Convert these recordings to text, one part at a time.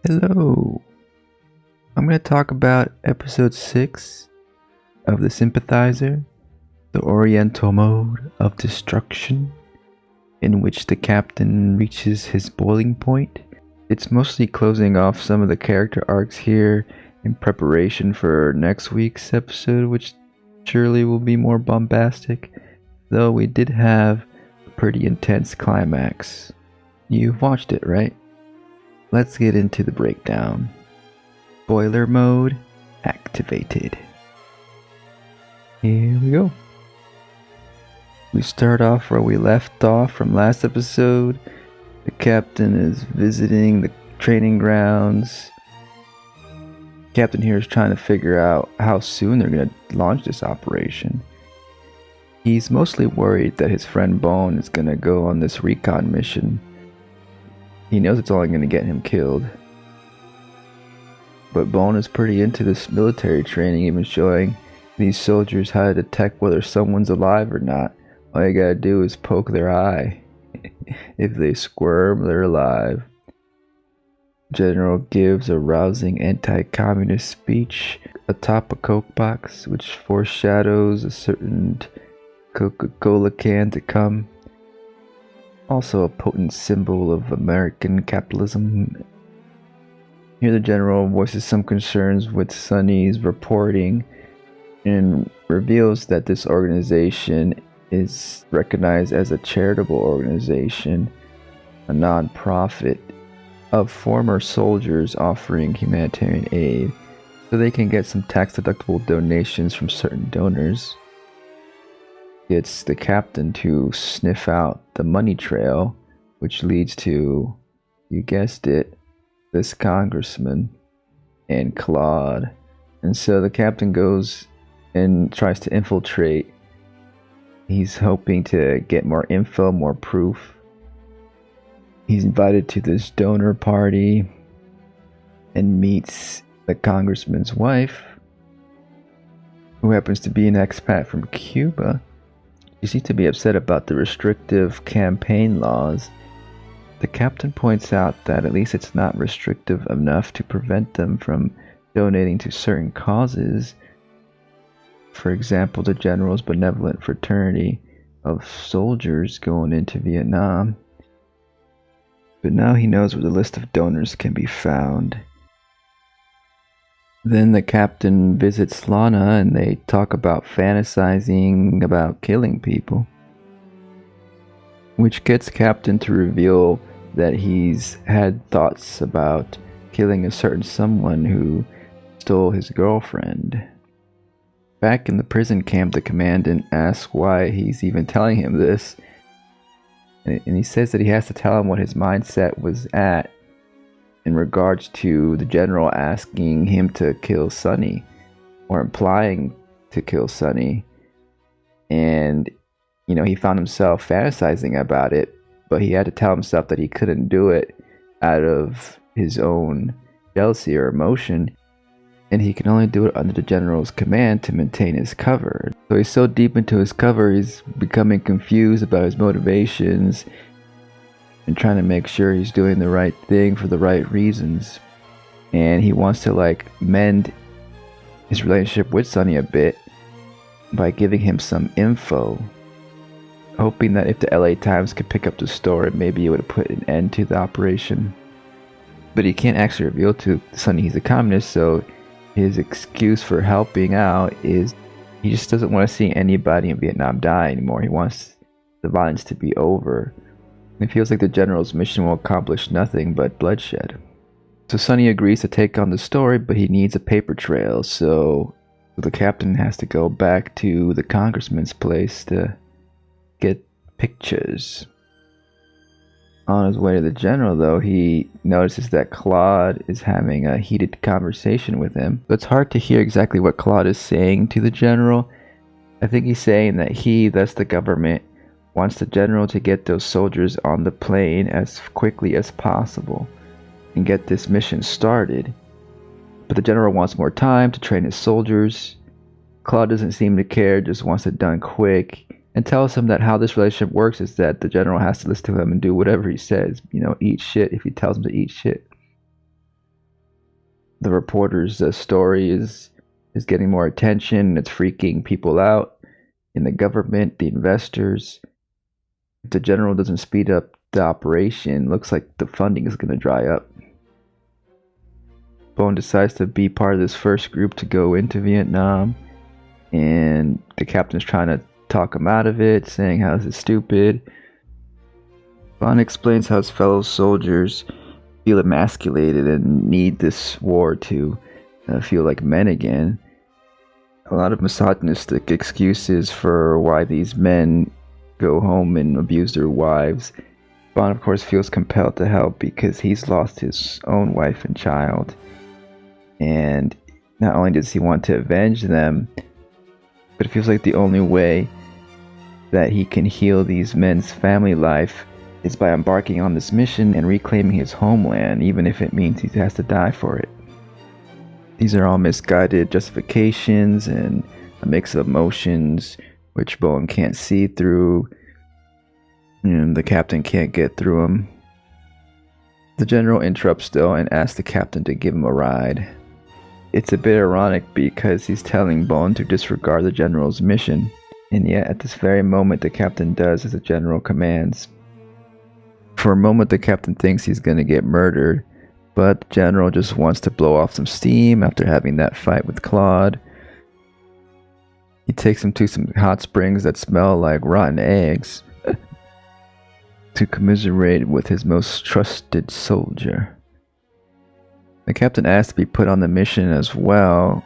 Hello. I'm going to talk about episode 6 of the Sympathizer, the Oriental Mode of Destruction, in which the captain reaches his boiling point. It's mostly closing off some of the character arcs here in preparation for next week's episode, which surely will be more bombastic, though we did have a pretty intense climax. You've watched it, right? Let's get into the breakdown. Boiler mode activated. Here we go. We start off where we left off from last episode. The captain is visiting the training grounds. Captain here is trying to figure out how soon they're going to launch this operation. He's mostly worried that his friend Bone is going to go on this recon mission. He knows it's only going to get him killed. But Bone is pretty into this military training, even showing these soldiers how to detect whether someone's alive or not. All you gotta do is poke their eye. If they squirm, they're alive. General gives a rousing anti-communist speech atop a Coke box, which foreshadows a certain Coca-Cola can to come. Also a potent symbol of American capitalism. Here the general voices some concerns with Sonny's reporting and reveals that this organization is recognized as a charitable organization, a non-profit of former soldiers offering humanitarian aid, so they can get some tax-deductible donations from certain donors. Gets the captain to sniff out the money trail, which leads to, you guessed it, this congressman and Claude. And so the captain goes and tries to infiltrate. He's hoping to get more info, more proof. He's invited to this donor party and meets the congressman's wife, who happens to be an expat from Cuba. She seems to be upset about the restrictive campaign laws. The captain points out that at least it's not restrictive enough to prevent them from donating to certain causes. For example, the General's benevolent fraternity of soldiers going into Vietnam. But now he knows where the list of donors can be found. Then the captain visits Lana and they talk about fantasizing about killing people, which gets Captain to reveal that he's had thoughts about killing a certain someone who stole his girlfriend. Back in the prison camp, the commandant asks why he's even telling him this, and he says that he has to tell him what his mindset was at in regards to the general asking him to kill Sonny, or implying to kill Sonny. And, he found himself fantasizing about it, but he had to tell himself that he couldn't do it out of his own jealousy or emotion, and he can only do it under the general's command to maintain his cover. So he's so deep into his cover, he's becoming confused about his motivations and trying to make sure he's doing the right thing for the right reasons. And he wants to mend his relationship with Sonny a bit by giving him some info, hoping that if the LA Times could pick up the story, maybe it would put an end to the operation. But he can't actually reveal to Sonny he's a communist, so his excuse for helping out is he just doesn't want to see anybody in Vietnam die anymore. He wants the violence to be over. It feels like the general's mission will accomplish nothing but bloodshed. So Sonny agrees to take on the story, but he needs a paper trail, so the captain has to go back to the congressman's place to get pictures. On his way to the general, though, he notices that Claude is having a heated conversation with him. But it's hard to hear exactly what Claude is saying to the general. I think he's saying that he, thus the government, wants the general to get those soldiers on the plane as quickly as possible and get this mission started. But the general wants more time to train his soldiers. Claude doesn't seem to care, just wants it done quick, and tells him that how this relationship works is that the general has to listen to him and do whatever he says. Eat shit if he tells him to eat shit. The reporter's story is getting more attention. It's freaking people out in the government, the investors. If the general doesn't speed up the operation, looks like the funding is going to dry up. Bone decides to be part of this first group to go into Vietnam, and the captain's trying to talk him out of it, saying how this is stupid. Bond explains how his fellow soldiers feel emasculated and need this war to feel like men again. A lot of misogynistic excuses for why these men go home and abuse their wives. Bond, of course, feels compelled to help because he's lost his own wife and child. And not only does he want to avenge them, but it feels like the only way that he can heal these men's family life is by embarking on this mission and reclaiming his homeland, even if it means he has to die for it. These are all misguided justifications and a mix of emotions which Bowen can't see through, and the captain can't get through them. The general interrupts though and asks the captain to give him a ride. It's a bit ironic because he's telling Bowen to disregard the general's mission, and yet at this very moment the captain does as the general commands. For a moment the captain thinks he's going to get murdered, but the general just wants to blow off some steam after having that fight with Claude. He takes him to some hot springs that smell like rotten eggs to commiserate with his most trusted soldier. The captain asks to be put on the mission as well,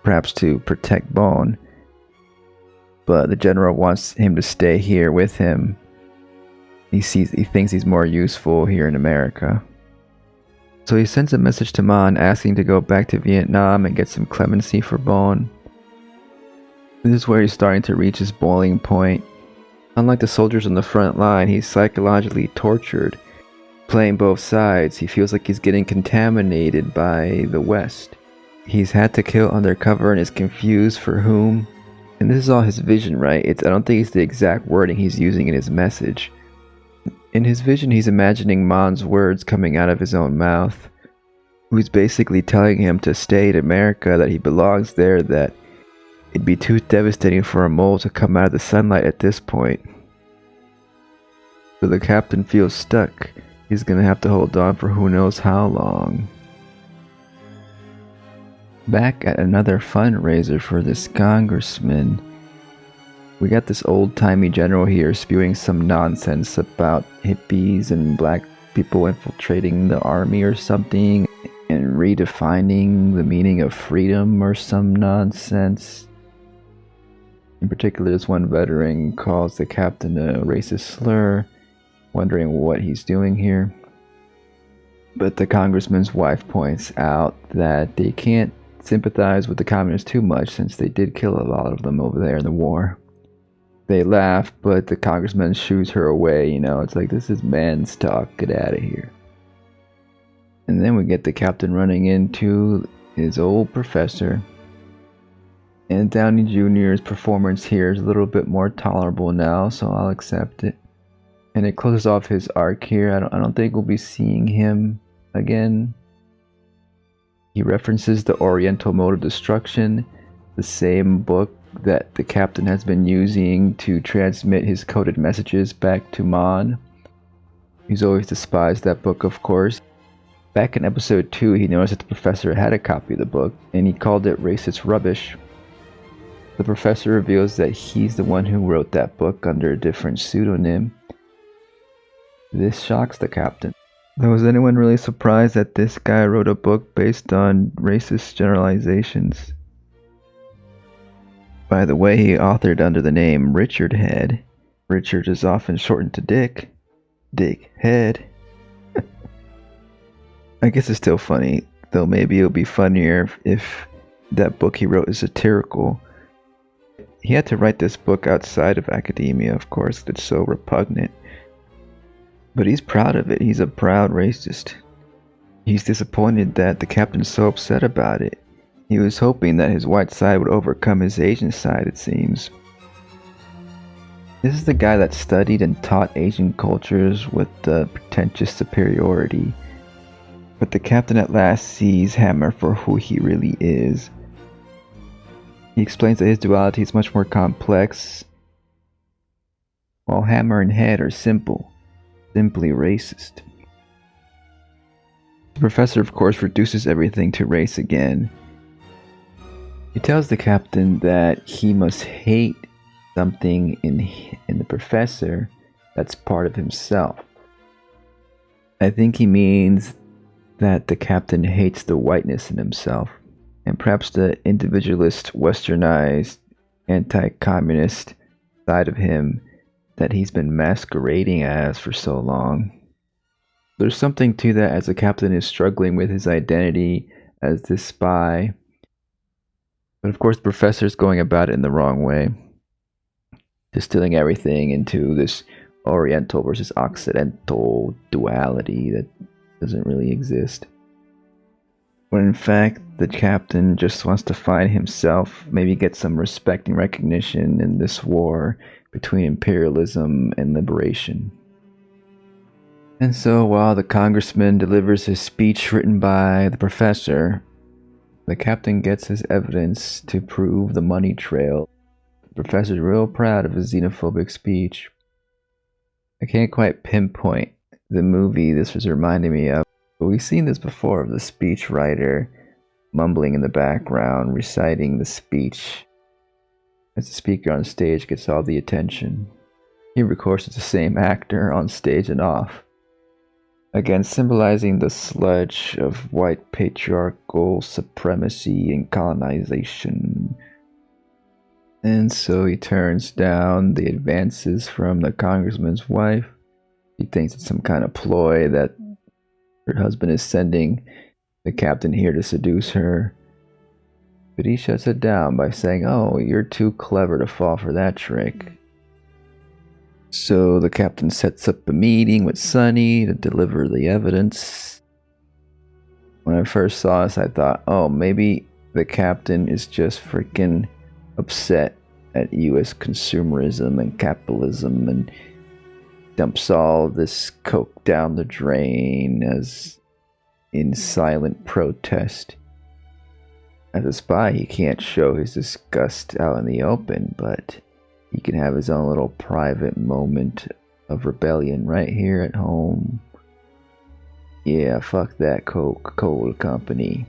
perhaps to protect Bone, but the general wants him to stay here with him. He thinks he's more useful here in America. So he sends a message to Mon asking to go back to Vietnam and get some clemency for Bone. This is where he's starting to reach his boiling point. Unlike the soldiers on the front line, he's psychologically tortured. Playing both sides, he feels like he's getting contaminated by the West. He's had to kill undercover and is confused for whom. And this is all his vision, right? I don't think it's the exact wording he's using in his message. In his vision, he's imagining Mon's words coming out of his own mouth, who's basically telling him to stay in America, that he belongs there, that it'd be too devastating for a mole to come out of the sunlight at this point. So the captain feels stuck. He's gonna have to hold on for who knows how long. Back at another fundraiser for this congressman, we got this old-timey general here spewing some nonsense about hippies and black people infiltrating the army or something, and redefining the meaning of freedom or some nonsense. In particular, this one veteran calls the captain a racist slur, wondering what he's doing here. But the congressman's wife points out that they can't sympathize with the communists too much since they did kill a lot of them over there in the war. They laugh, but the congressman shoos her away, it's like, this is man's talk, get out of here. And then we get the captain running into his old professor. And Downey Jr.'s performance here is a little bit more tolerable now, so I'll accept it. And it closes off his arc here. I don't think we'll be seeing him again. He references the Oriental Mode of Destruction, the same book that the captain has been using to transmit his coded messages back to Mon. He's always despised that book, of course. Back in episode 2, he noticed that the professor had a copy of the book, and he called it racist rubbish. The professor reveals that he's the one who wrote that book under a different pseudonym. This shocks the captain. Was anyone really surprised that this guy wrote a book based on racist generalizations? By the way, he authored under the name Richard Head. Richard is often shortened to Dick. Dick Head. I guess it's still funny, though maybe it'll be funnier if that book he wrote is satirical. He had to write this book outside of academia, of course, it's so repugnant. But he's proud of it. He's a proud racist. He's disappointed that the captain's so upset about it. He was hoping that his white side would overcome his Asian side, it seems. This is the guy that studied and taught Asian cultures with pretentious superiority. But the captain at last sees Hammer for who he really is. He explains that his duality is much more complex, while Hammer and Head are simple, simply racist. The professor, of course, reduces everything to race again. He tells the captain that he must hate something in the professor that's part of himself. I think he means that the captain hates the whiteness in himself, and perhaps the individualist, westernized, anti-communist side of him that he's been masquerading as for so long. There's something to that as the captain is struggling with his identity as this spy. But of course the professor's going about it in the wrong way, distilling everything into this Oriental versus Occidental duality that doesn't really exist. When in fact the captain just wants to find himself, maybe get some respect and recognition in this war between imperialism and liberation. And so while the congressman delivers his speech written by the professor, the captain gets his evidence to prove the money trail. The professor's real proud of his xenophobic speech. I can't quite pinpoint the movie this was reminding me of, but we've seen this before, of the speech writer mumbling in the background, reciting the speech as the speaker on stage gets all the attention. Here, of course, it's the same actor on stage and off. Again, symbolizing the sludge of white patriarchal supremacy and colonization. And so he turns down the advances from the congressman's wife. He thinks it's some kind of ploy that her husband is sending the captain here to seduce her. But he shuts it down by saying, "Oh, you're too clever to fall for that trick." So the captain sets up a meeting with Sonny to deliver the evidence. When I first saw this, I thought, oh, maybe the captain is just freaking upset at US consumerism and capitalism and dumps all this coke down the drain as in silent protest. As a spy, he can't show his disgust out in the open, but he can have his own little private moment of rebellion right here at home. Yeah, fuck that Coca-Cola company.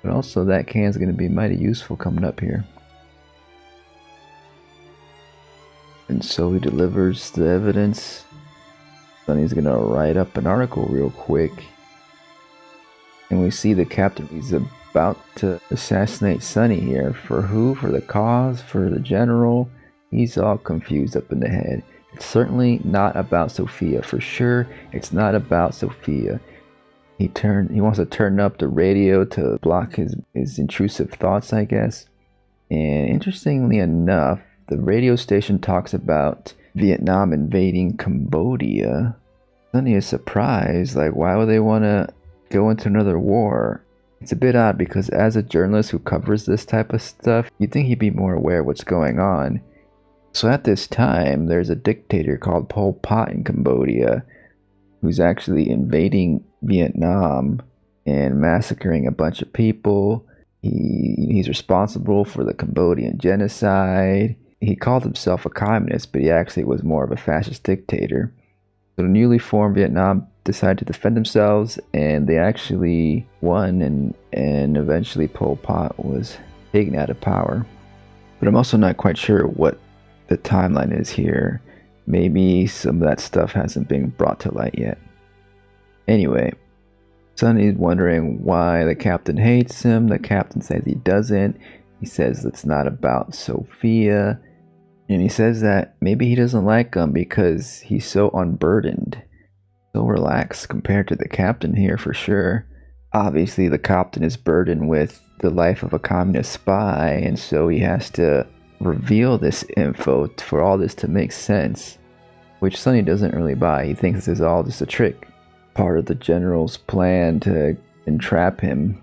But also that can's gonna be mighty useful coming up here. And so he delivers the evidence. Sonny's gonna write up an article real quick. And we see the captain, he's about to assassinate Sonny here. For who? For the cause? For the general? He's all confused up in the head. It's certainly not about Sophia. For sure, it's not about Sophia. He wants to turn up the radio to block his intrusive thoughts, I guess. And interestingly enough, the radio station talks about Vietnam invading Cambodia. Sonny is surprised, like why would they want to go into another war? It's a bit odd because as a journalist who covers this type of stuff, you'd think he'd be more aware of what's going on. So at this time, there's a dictator called Pol Pot in Cambodia who's actually invading Vietnam and massacring a bunch of people. He's responsible for the Cambodian genocide. He called himself a communist, but he actually was more of a fascist dictator. So the newly formed Vietnam decided to defend themselves, and they actually won, and eventually Pol Pot was taken out of power. But I'm also not quite sure what the timeline is here. Maybe some of that stuff hasn't been brought to light yet. Anyway, Sonny's wondering why the captain hates him. The captain says he doesn't. He says it's not about Sophia. And he says that maybe he doesn't like him because he's so unburdened, so relaxed compared to the captain here for sure. Obviously, the captain is burdened with the life of a communist spy, and so he has to reveal this info for all this to make sense, which Sonny doesn't really buy. He thinks this is all just a trick, part of the general's plan to entrap him.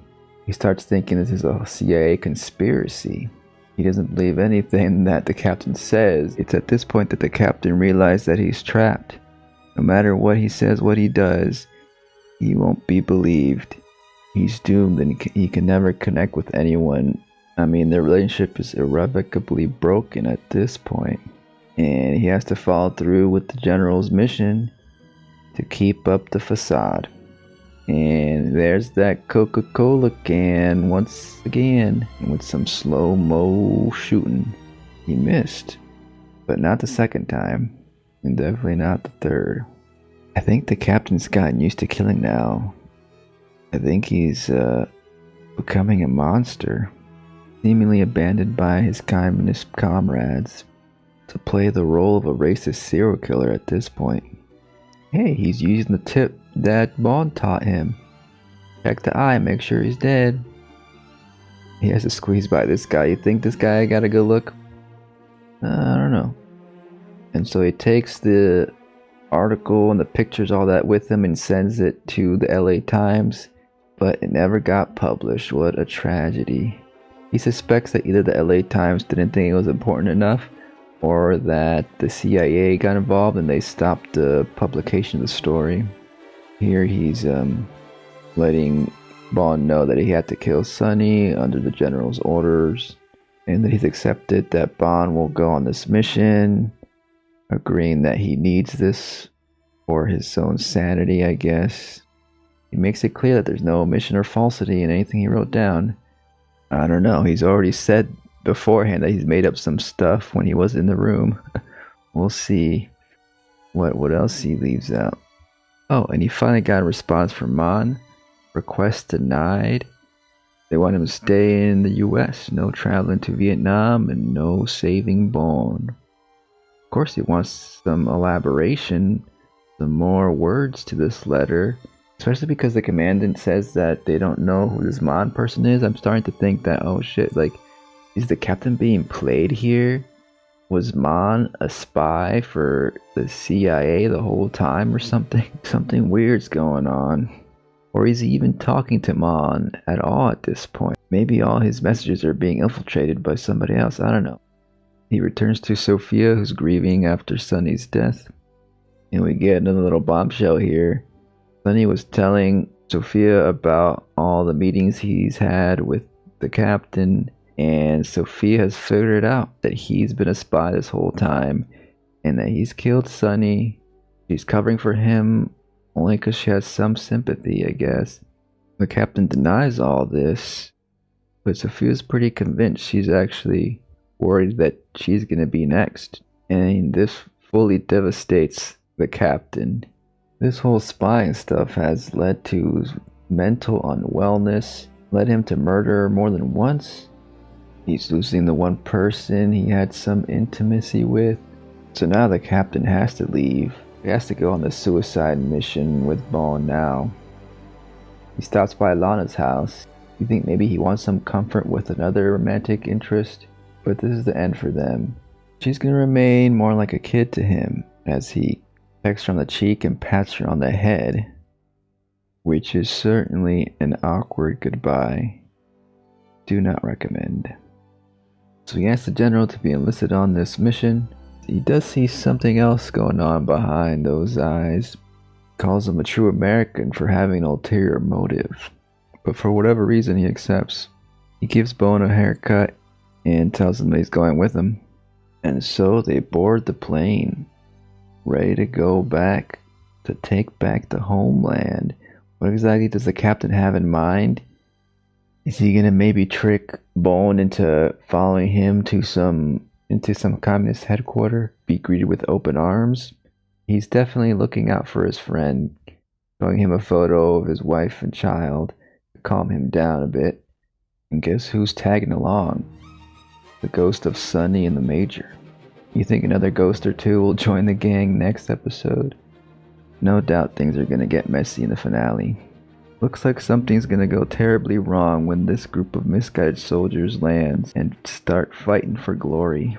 He starts thinking this is a CIA conspiracy. He doesn't believe anything that the captain says. It's at this point that the captain realizes that he's trapped. No matter what he says, what he does, he won't be believed. He's doomed and he can never connect with anyone. I mean, their relationship is irrevocably broken at this point. And he has to follow through with the general's mission to keep up the facade. And there's that Coca-Cola can once again with some slow-mo shooting. He missed, but not the second time, and definitely not the third. I think the captain's gotten used to killing now. I think he's becoming a monster, seemingly abandoned by his communist comrades to play the role of a racist serial killer at this point. Hey, he's using the tip that Bond taught him. Check the eye, make sure he's dead. He has to squeeze by this guy. You think this guy got a good look? I don't know. And so he takes the article and the pictures, all that with him, and sends it to the LA Times, but it never got published. What a tragedy. He suspects that either the LA Times didn't think it was important enough, or that the CIA got involved and they stopped the publication of the story. Here he's letting Bond know that he had to kill Sonny under the general's orders, and that he's accepted that Bond will go on this mission, agreeing that he needs this for his own sanity, I guess. He makes it clear that there's no omission or falsity in anything he wrote down. I don't know, he's already said beforehand that he's made up some stuff when he was in the room. We'll see what else he leaves out. Oh, and he finally got a response from Mon. Request denied. They want him to stay in the US. No traveling to Vietnam and no saving Bond. Of course he wants some elaboration, some more words to this letter. Especially because the commandant says that they don't know who this Mon person is. I'm starting to think that, oh shit, like, is the captain being played here? Was Mon a spy for the CIA the whole time or something? Something weird's going on. Or is he even talking to Mon at all at this point? Maybe all his messages are being infiltrated by somebody else, I don't know. He returns to Sophia, who's grieving after Sonny's death. And we get another little bombshell here. Sonny was telling Sophia about all the meetings he's had with the captain, and Sophia has figured out that he's been a spy this whole time, and that he's killed Sonny. She's covering for him only because she has some sympathy, I guess. The captain denies all this, but Sophia's pretty convinced. She's actually worried that she's gonna be next, and this fully devastates the captain. This whole spying stuff has led to mental unwellness, led him to murder more than once. He's losing the one person he had some intimacy with. So now the captain has to leave. He has to go on the suicide mission with Bond now. He stops by Lana's house. You think maybe he wants some comfort with another romantic interest? But this is the end for them. She's gonna remain more like a kid to him as he pecks her on the cheek and pats her on the head, which is certainly an awkward goodbye. Do not recommend. So he asks the general to be enlisted on this mission. He does see something else going on behind those eyes. Calls him a true American for having an ulterior motive. But for whatever reason he accepts. He gives Bone a haircut and tells him that he's going with him. And so they board the plane, ready to go back to take back the homeland. What exactly does the captain have in mind? Is he gonna maybe trick Bone into following him to some communist headquarters, be greeted with open arms? He's definitely looking out for his friend, showing him a photo of his wife and child to calm him down a bit. And guess who's tagging along? The ghost of Sonny and the Major. You think another ghost or two will join the gang next episode? No doubt things are gonna get messy in the finale. Looks like something's gonna go terribly wrong when this group of misguided soldiers lands and start fighting for glory.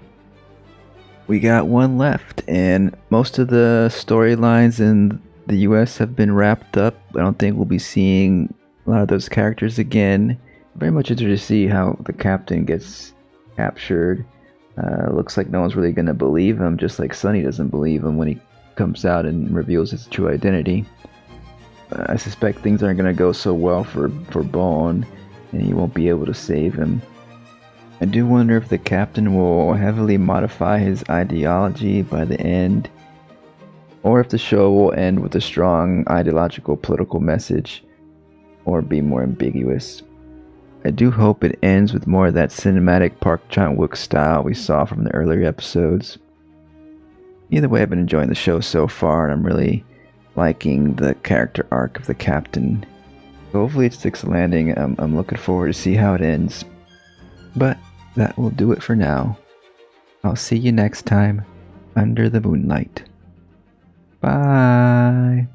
We got one left, and most of the storylines in the US have been wrapped up. I don't think we'll be seeing a lot of those characters again. Very much interested to see how the captain gets captured. Looks like no one's really gonna believe him, just like Sonny doesn't believe him when he comes out and reveals his true identity. I suspect things aren't going to go so well for Bond, and he won't be able to save him. I do wonder if the captain will heavily modify his ideology by the end, or if the show will end with a strong ideological political message, or be more ambiguous. I do hope it ends with more of that cinematic Park Chan-wook style we saw from the earlier episodes. Either way, I've been enjoying the show so far, and I'm really liking the character arc of the captain. So hopefully it sticks a landing. I'm looking forward to see how it ends. But that will do it for now. I'll see you next time under the moonlight. Bye.